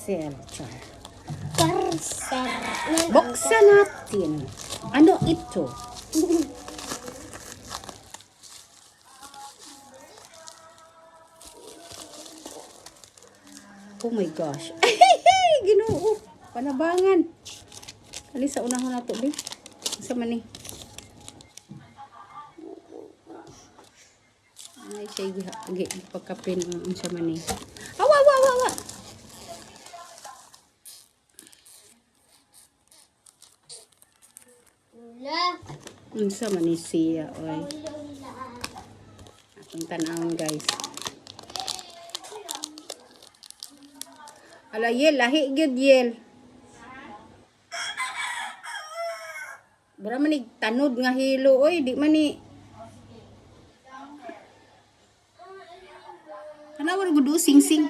parcel. Char. Parcel. Buksan natin. Ano ito? Oh my gosh. Ginoo. Panabangan. Ali sa unahon na to, be. Sa man ni. Ay, siya pagkapin ang sa man ni. Awa, awa, awa, awa. Ang sa man ni siya, oy. Atong tanawon, guys. Ala, Yel, lahi gyud Yel. Bura man ni tanod nga hilo, oy, di man ni. Tanawar gud sing-sing.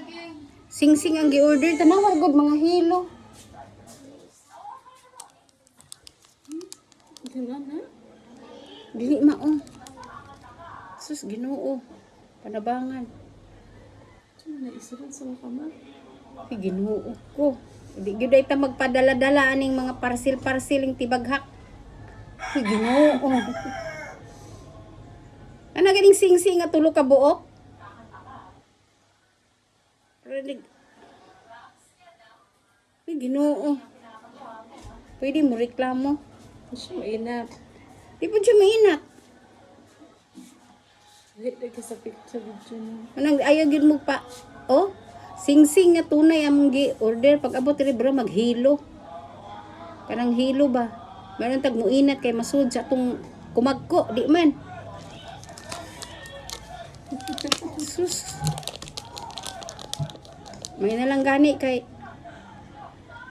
Sing-sing ang gi-order, tanawar gud mga hilo. Dili mao. Sus Ginoo. Panabangan. Na isuran sa kamar. Ay, Ginoo ko. Di gyud ay ta magpadala-dala aning mga parcel-parceling tibaghak. Ay, Ginoo. Ana ganing sing-sing nga tulo ka buok? Ay, Ginoo. Pwede mo reklamo. Siya mainap. Di po siya mainat. Hit lagi sa picture video niya. Anong ayaw gyud mo pa. Oh, sing-sing nga tunay among gi-order pag abot diri bro maghilo. Kanang hilo ba? Meron tag muinat kay masud sa tong kumagko, di man. Sus. May na lang gani kay.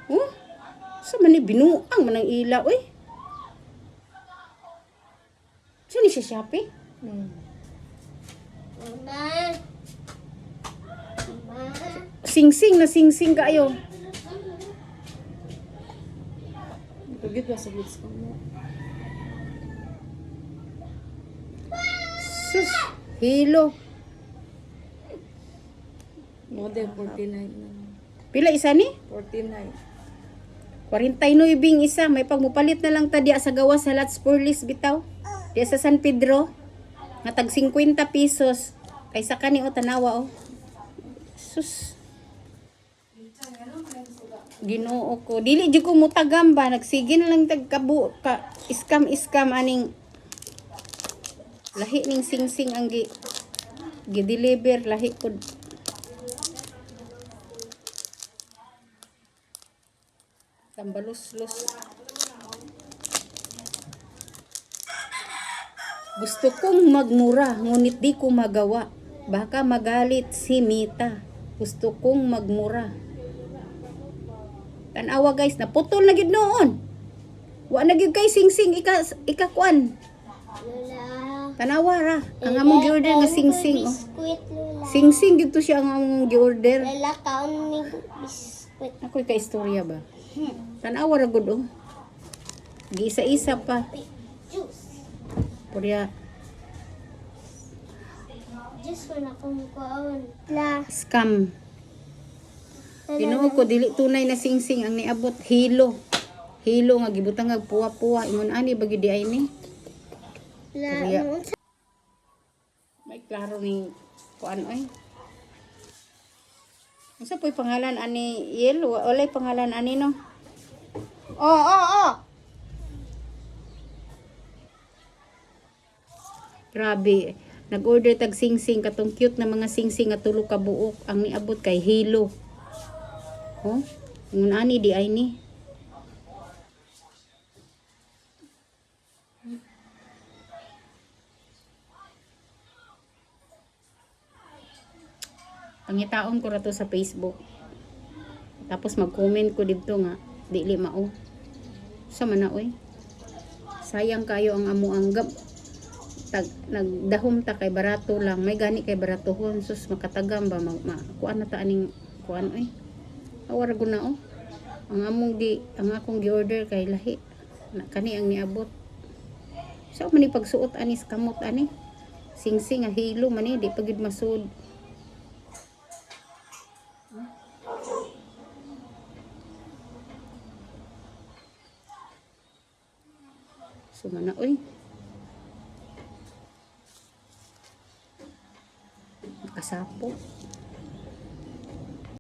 Oh? Sa man ni binuang man ang ilaw, oy. Saan ni siya Shopee? Mama. Sing-sing na sing-sing kayo. Pagit ba sa lips ko mo? Sus. Hilo. Model 49 na. Pila isa ni? 49. 49 isa. May pagmupalit na lang ta diya sa gawas sa Lots for List bitaw. Diya sa San Pedro. Nga tag 50 pesos. Kaysa kani o tanawa o. Sus. Ginoo ko. Dili di ko mutagam ba. Nagsige na lang tag kabu. Iskam aning lahi ning sing-sing ang gi-deliver. Lahi ko. Tambalos-los. Gusto kong magmura, ngunit di ko magawa. Baka magalit si Mita. Gusto kong magmura. Tanawa guys, naputol na gyud noon. Wa na gyud kay sing-sing ikakuan. Lola. Tanawa ra, ang among gi-order nga sing-sing. Oh. Biskuit, Lola. Sing-sing gyud to siya ang among gi-order. Lola, kaon ni biskuit. Ako'y ka-istorya ba? Tanawa ra gud oh. Giisa-isa pa. Juice. Purya Juice ko na kumukuan. La. scam. Ginoo ko dili tunay na sing-sing ang niabot hilo. Hilo nga gibutang nga puwa-puwa ingon ani bagi di ay ni. La. Kuya. Ano? May klaro ning kuan oy. Unsa po'y pangalan ani Yel? Walay pangalan ani no. Oh. Grabe. Nag-order tag sing-sing katong cute na mga sing-sing nga tulo ka buok ang niabot kay hilo. Oh, ngun ani di ay ni. Pangitaon ko ra to sa Facebook. Tapos mag-comment ko dito nga dili mao. Sa man na oy. Sayang kayo ang amo anggap. Nagdahom ta kay barato lang. May gani kay baratohon sus makatagam ba kuan na ta aning kuan oy. Awara gud na oh. Ang akong gi-order kay lahi. Kani ang niabot. So man ni pagsuot anis kamot ani. Sing-sing nga hilo man ni di pagid masud. Sumana, uy. Nakasapo.